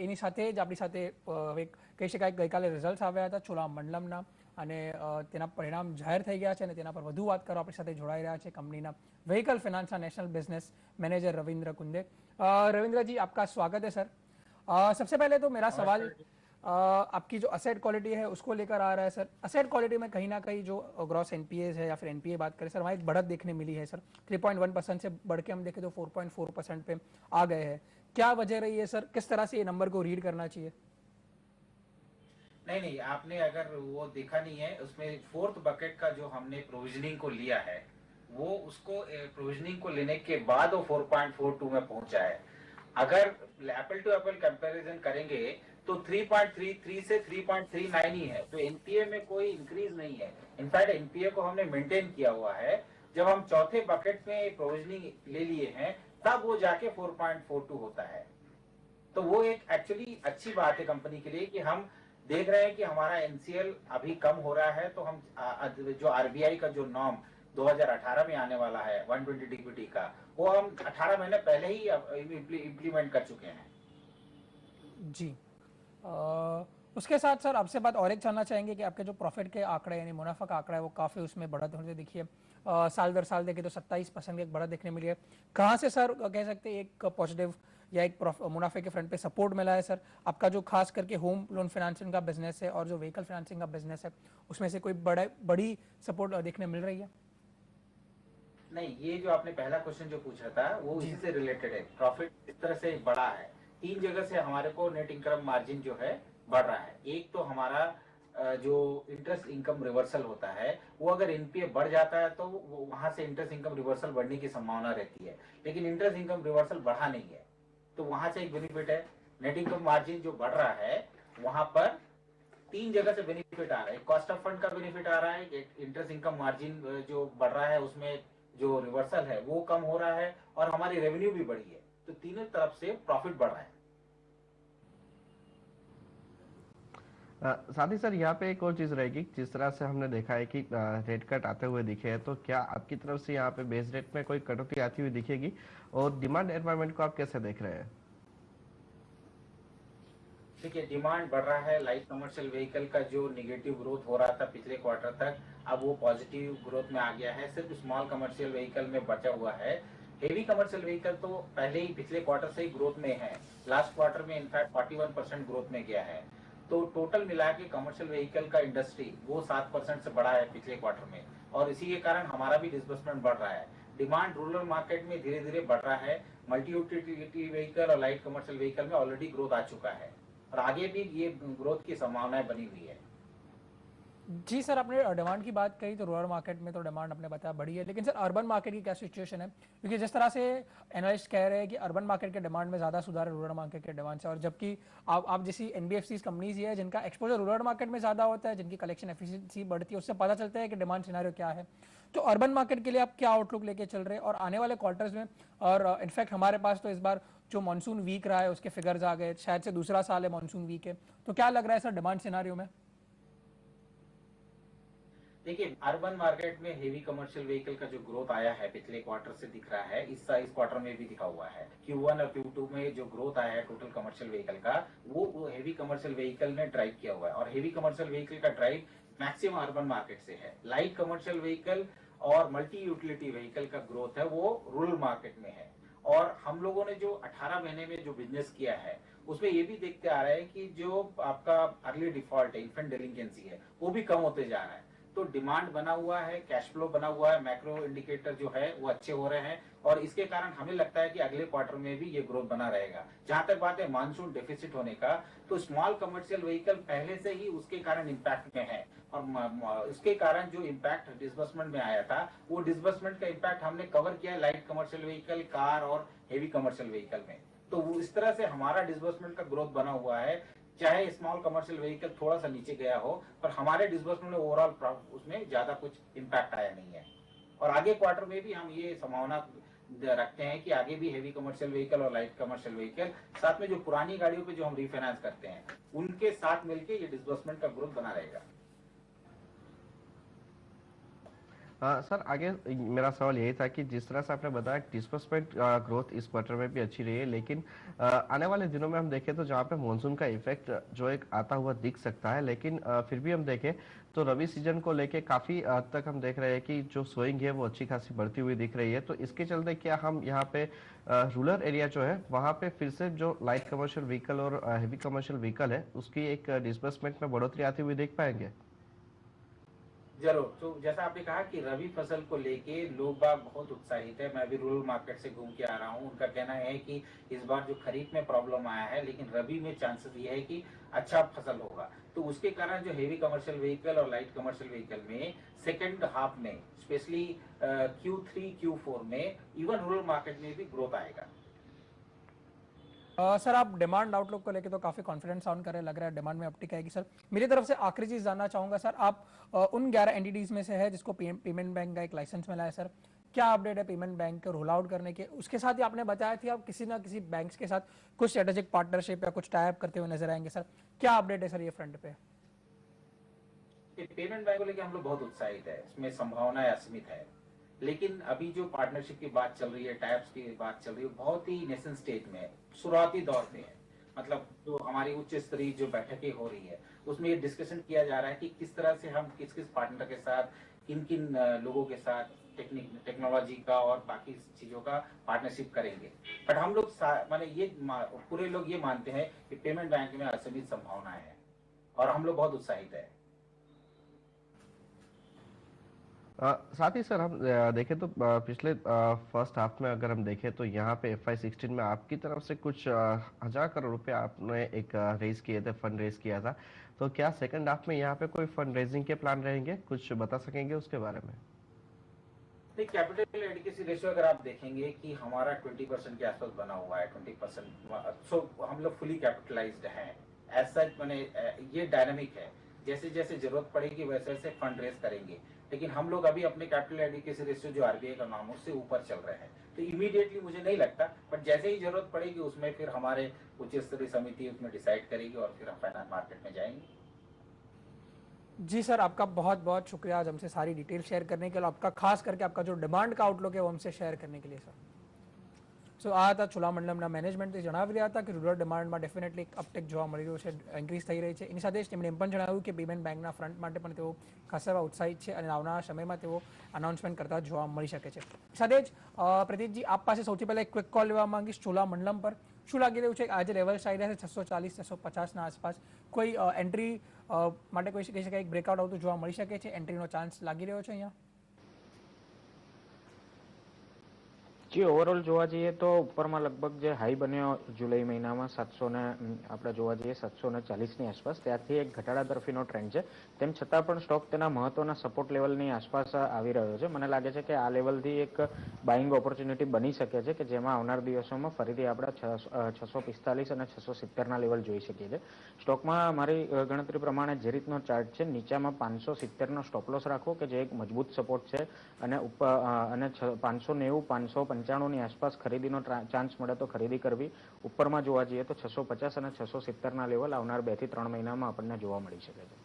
એની સાથે જ આપણી સાથે કહી શકાય ગઈકાલે રિઝલ્ટ્સ આવ્યા હતા ચોલામંડલમના અને તેના પરિણામ જાહેર થઈ ગયા છે અને તેના પર વધુ વાત કરવા આપણી સાથે જોડાઈ રહ્યા છે કંપનીના vehicle finance national business manager Ravindra Kunde. Ravindra ji, आपका स्वागत है सर। सबसे पहले तो मेरा सवाल आपकी जो असेट क्वालिटी है उसको लेकर आ रहा है सर। असेट क्वालिटी में कहीं ना कहीं जो ग्रॉस एनपीए है या फिर एनपीए बात करें सर, वहाँ एक बढ़त देखने मिली है सर। 3.1% से बढ़ के हम देखें तो 4.4% पे आ गए हैं। क्या वजह रही है सर? किस तरह से ये नंबर को रीड करना चाहिए? नहीं, आपने अगर वो देखा नहीं है, उसमें फोर्थ बकेट का जो हमने प्रोविजनिंग को लिया है वो उसको प्रोविजनिंग को लेने के बाद वो 4.42 में पहुंचा है। अगर एप्पल टू एप्पल कंपैरिजन करेंगे तो 3.33 से 3.39 ही है, तो एनपीए में कोई इंक्रीज नहीं है। इनफैक्ट एनपीए को हमने मेंटेन किया हुआ है। जब हम चौथे बकेट में प्रोविजनिंग ले लिए हैं तब वो जाके 4.42 होता है। तो वो एक एक्चुअली अच्छी बात है कंपनी के लिए कि हम देख रहे हैं कि हमारा एनसीएल अभी कम हो रहा है, तो हम जो आरबीआई का जो नॉर्म 2018 में आने वाला है 120 डिक्विटी का, वो हम 18 महीने पहले ही इम्प्लीमेंट कर चुके हैं। जी। उसके साथ सर आपसे बात और एक जानना चाहेंगे कि आपके जो प्रॉफिट के आंकड़े यानी मुनाफा का आंकड़ा है वो काफ़ी उसमें बढ़त होने देखिए साल दर साल देखें तो 27% की एक बढ़त देखने मिली है। कहाँ से सर कह सकते हैं एक पॉजिटिव या एक मुनाफे के फ्रंट पे सपोर्ट मिला है सर? आपका जो खास करके होम लोन फाइनेंसिंग का बिजनेस है और जो व्हीकल फाइनेंसिंग का बिजनेस है उसमें से कोई बड़ी सपोर्ट देखने मिल रही है? नहीं, ये जो आपने पहला क्वेश्चन जो पूछा था वो इसी से रिलेटेड है। प्रॉफिट इस तरह से बढ़ा है, 3 जगह से हमारे को नेट इनकम मार्जिन जो है बढ़ रहा है। एक तो हमारा जो इंटरेस्ट इनकम रिवर्सल होता है वो अगर एनपीए बढ़ जाता है तो वहां से इंटरेस्ट इनकम रिवर्सल बढ़ने की संभावना रहती है, लेकिन इंटरेस्ट इनकम रिवर्सल बढ़ा नहीं है, तो वहां से एक बेनिफिट है। नेट इनकम मार्जिन जो बढ़ रहा है वहां पर 3 जगह से बेनिफिट आ रहा है। कॉस्ट ऑफ फंड का बेनिफिट आ रहा है, इंटरेस्ट इनकम मार्जिन जो बढ़ रहा है उसमें जो रिवर्सल है वो कम हो रहा है और हमारी रेवेन्यू भी बढ़ी है, तो तीनों तरफ से प्रॉफिट बढ़ रहा है। साथ ही सर यहाँ पे एक और चीज रहेगी, जिस तरह से हमने देखा है कि रेट कट आते हुए दिखे हैं, तो क्या आपकी तरफ से यहाँ पे बेस रेट में कोई कटौती आती हुई दिखेगी और डिमांड एनवायरनमेंट को आप कैसे देख रहे हैं? देखिए, डिमांड बढ़ रहा है। लाइट कमर्शियल व्हीकल का जो निगेटिव ग्रोथ हो रहा था पिछले क्वार्टर तक, अब वो पॉजिटिव ग्रोथ में आ गया है। सिर्फ स्मॉल कमर्शियल व्हीकल में बचा हुआ है। हेवी कमर्शियल व्हीकल तो पहले ही पिछले क्वार्टर से ही ग्रोथ में है। लास्ट क्वार्टर में इनफैक्ट 41% ग्रोथ में गया है। तो टोटल मिला के कमर्शियल व्हीकल का इंडस्ट्री वो 7% से बढ़ा है पिछले क्वार्टर में, और इसी के कारण हमारा भी डिस्बर्समेंट बढ़ रहा है। डिमांड रूरल मार्केट में धीरे धीरे बढ़ रहा है। मल्टी यूटिलिटी व्हीकल और लाइट कमर्शियल व्हीकल में ऑलरेडी ग्रोथ आ चुका है और आगे भी ये ग्रोथ की संभावनाएं बनी हुई है। जी सर, आपने डिमांड की बात कही तो रूरल मार्केट में तो डिमांड आपने बताया बढ़ी है, लेकिन सर अर्बन मार्केट की क्या सिचुएशन है? क्योंकि जिस तरह से एनालिस्ट कह रहे हैं कि अर्बन मार्केट के डिमांड में ज़्यादा सुधार है रूरल मार्केट के डिमांड से, और जबकि आप जैसी एनबीएफसी कंपनीज ही है जिनका एक्सपोजर रूरल मार्केट में ज़्यादा होता है, जिनकी कलेक्शन एफिशिएंसी बढ़ती है, उससे पता चलता है कि डिमांड सिनेरियो क्या है। तो अर्बन मार्केट के लिए आप क्या आउटलुक लेके चल रहे हैं और आने वाले क्वार्टर्स में? और इनफैक्ट हमारे पास तो इस बार जो मानसून वीक रहा है उसके फिगर्स आ गए, शायद से दूसरा साल है मानसून वीक है, तो क्या लग रहा है सर डिमांड सिनेरियो में? देखिए, अर्बन मार्केट में हेवी कमर्शियल व्हीकल का जो ग्रोथ आया है पिछले क्वार्टर से दिख रहा है, इस क्वार्टर में भी दिखा हुआ है। Q1 और Q2 में जो ग्रोथ आया है टोटल कमर्शियल व्हीकल का, वो हेवी कमर्शियल व्हीकल ने ड्राइव किया हुआ है, और हेवी कमर्शियल व्हीकल का ड्राइव मैक्सिमम अर्बन मार्केट से है। लाइट कमर्शियल व्हीकल और मल्टी यूटिलिटी व्हीकल का ग्रोथ है वो रूरल मार्केट में है। और हम लोगों ने जो 18 महीने में जो बिजनेस किया है उसमें ये भी देखते आ रहा है कि जो आपका अर्ली डिफॉल्ट है, इन्फेंट डेलिंकेंसी है, वो भी कम होते जा रहा है। तो डिमांड बना हुआ है, कैश फ्लो बना हुआ है, मैक्रो इंडिकेटर जो है वो अच्छे हो रहे हैं, और इसके कारण हमें लगता है कि अगले क्वार्टर में भी ये ग्रोथ बना रहेगा। जहां तक बात है मानसून डेफिसिट होने का, तो स्मॉल कमर्शियल व्हीकल पहले से ही उसके कारण इंपैक्ट में है, और उसके कारण जो इंपैक्ट डिसबर्समेंट में आया था वो डिसबर्समेंट का इंपैक्ट हमने कवर किया लाइट कमर्शियल व्हीकल, कार और हेवी कमर्शियल व्हीकल में। तो इस तरह से हमारा डिसबर्समेंट का ग्रोथ बना हुआ है। चाहे स्मॉल कमर्शियल व्हीकल थोड़ा सा नीचे गया हो, पर हमारे डिसबर्समेंट में ओवरऑल उसमें ज्यादा कुछ इंपैक्ट आया नहीं है। और आगे क्वार्टर में भी हम ये संभावना रखते हैं कि आगे भी हेवी कमर्शियल व्हीकल और लाइट कमर्शियल व्हीकल, साथ में जो पुरानी गाड़ियों पे जो हम रीफाइनेंस करते हैं, उनके साथ मिलकर ये डिसबर्समेंट का ग्रोथ बना रहेगा। सर आगे मेरा सवाल यही था कि जिस तरह से आपने बताया डिस्बर्समेंट ग्रोथ इस क्वार्टर में भी अच्छी रही है, लेकिन आने वाले दिनों में हम देखें तो जहाँ पे मानसून का इफेक्ट जो एक आता हुआ दिख सकता है, लेकिन फिर भी हम देखें तो रबी सीजन को लेके काफी हद तक हम देख रहे हैं कि जो सोइंग है वो अच्छी खासी बढ़ती हुई दिख रही है। तो इसके चलते क्या हम यहाँ पे रूरल एरिया जो है वहाँ पे फिर से जो लाइट कमर्शियल व्हीकल और हेवी कमर्शियल व्हीकल है उसकी एक डिस्बर्समेंट में बढ़ोतरी आती हुई देख पाएंगे? जरूर। तो जैसा आपने कहा कि रबी फसल को लेके लोग बाग बहुत उत्साहित है। मैं अभी रूरल मार्केट से घूम के आ रहा हूँ। उनका कहना है कि इस बार जो खरीफ में प्रॉब्लम आया है, लेकिन रबी में चांसेस ये है कि अच्छा फसल होगा। तो उसके कारण जो हेवी कमर्शियल व्हीकल और लाइट कमर्शियल व्हीकल में सेकेंड हाफ में स्पेशली Q3 Q4 में इवन रूरल मार्केट में भी ग्रोथ आएगा। सर आप डिमांड आउटलुक को लेके तो काफी कॉन्फिडेंस साउंड कर रहे हैं, लग रहा है डिमांड में अपटिक आएगी। सर मेरी तरफ से आखिरी चीज जानना चाहूंगा सर, आप उन 11 एंटिटीज में से है जिसको पेमेंट बैंक का एक लाइसेंस मिला है सर, क्या अपडेट है पेमेंट बैंक को रोल आउट करने के? उसके साथ ही आपने बताया थी आप किसी ना किसी बैंक्स के साथ कुछ स्ट्रेटेजिक पार्टनरशिप या कुछ टाई अप करते हुए नजर आएंगे सर, क्या अपडेट है सर ये फ्रंट पे? पेमेंट बैंक को लेकर हम लोग बहुत उत्साहित है। इसमें संभावनाएं असीमित है, लेकिन अभी जो पार्टनरशिप की बात चल रही है, टैप्स की बात चल रही है, बहुत ही नेशन स्टेज में है, शुरुआती दौर पे है। मतलब जो हमारी उच्च स्तरीय जो बैठकें हो रही है उसमें ये डिस्कशन किया जा रहा है कि किस तरह से हम किस किस पार्टनर के साथ, किन किन लोगों के साथ टेक्नोलॉजी का और बाकी चीजों का पार्टनरशिप करेंगे। बट हम लोग माने ये पूरे लोग ये मानते हैं कि पेमेंट बैंक में असीमित संभावनाएं है और हम लोग बहुत उत्साहित है। साथ ही सर हम देखें तो पिछले फर्स्ट हाफ में अगर हम देखें तो यहाँ पे FY16 में आपकी तरफ से कुछ 1000 करोड़ रुपए आपने एक रेज किए थे, फंड रेज किया था। तो क्या सेकंड हाफ में यहाँ पे कोई फंड रेजिंग के प्लान रहेंगे, कुछ बता सकेंगे उसके बारे में? कैपिटल एडिकेसी रेशियो अगर आप देखेंगे कि हमारा 20% के आसपास बना हुआ है, 20%। सो हम लोग फुली कैपिटलाइज्ड हैं। एज सच मैंने ये डायनामिक है, जैसे जैसे जरूरत पड़ेगी वैसे वैसे फंड रेज करेंगे। लेकिन हम लोग अभी अपने कैपिटल एडिकेसी रेशियो जो RBI का नॉर्म उससे ऊपर चल रहे हैं, तो इमीडिएटली मुझे नहीं लगता, बट जैसे ही जरूरत पड़ेगी उसमें फिर हमारे उच्च स्तरीय समिति उसमें डिसाइड करेगी और फिर हम फाइनेंस मार्केट में जाएंगे। जी सर, आपका बहुत बहुत शुक्रिया आज हमसे सारी डिटेल शेयर करने के लिए, आपका खास करके आपका जो डिमांड का आउटलुक है वो हमसे शेयर करने के लिए सर। સો આ હતા ચોલામંડલમના મેનેજમેન્ટે જણાવી રહ્યા હતા કે રૂરલ ડિમાન્ડમાં ડેફિનેટલી એક અપટેક જોવા મળી રહ્યું છે, ઇન્ક્રીઝ થઈ રહી છે। એની સાથે જ તેમણે એમ પણ જણાવ્યું કે પેમેન્ટ બેંકના ફ્રન્ટ માટે પણ તેઓ ખાસા એવા ઉત્સાહિત છે અને આવનારા સમયમાં તેઓ અનાઉન્સમેન્ટ કરતા જોવા મળી શકે છે। સાથે જ પ્રદીપજી આપ પાસે સૌથી પહેલાં એક ક્વિક કોલ લેવા માંગીશ ચોલામંડલમ પર। શું લાગી રહ્યું છે આજે લેવલ્સ આવી રહ્યા છે 640-650ના આસપાસ, કોઈ એન્ટ્રી માટે કોઈ કહી શકાય એક બ્રેકઆઉટ આવતું જોવા મળી શકે છે? એન્ટ્રીનો ચાન્સ લાગી રહ્યો છે અહીંયા? जी ओवरऑल જોવા જઈએ તો ઉપરમાં લગભગ જે હાઈ બન્યો જુલાઈ મહિનામાં 700 ને આપણે જોવા જઈએ 740 ની આસપાસ, ત્યારથી એક ઘટાડા તરફીનો ટ્રેન્ડ છે। તેમ છતાં પણ સ્ટોક તેના મહત્વના સપોર્ટ લેવલની આસપાસ આવી રહ્યો છે। મને લાગે છે કે આ લેવલથી એક બાઇંગ ઓપોર્ચ્યુનિટી બની શકે છે કે જેમાં આવનાર દિવસોમાં ફરીથી આપણે 645 અને 670ના લેવલ જોઈ શકીએ છીએ। સ્ટોકમાં મારી ગણતરી પ્રમાણે જે રીતનો ચાર્ટ છે, નીચામાં 570નો સ્ટોપ લોસ રાખવો કે જે એક મજબૂત સપોર્ટ છે અને ઉપર અને 590 595ની આસપાસ ખરીદીનો ચાન્સ મળે તો ખરીદી કરવી। ઉપરમાં જોવા જઈએ તો 650 અને 670ના લેવલ આવનાર 2 થી 3 મહિનામાં આપણને જોવા મળી શકે છે।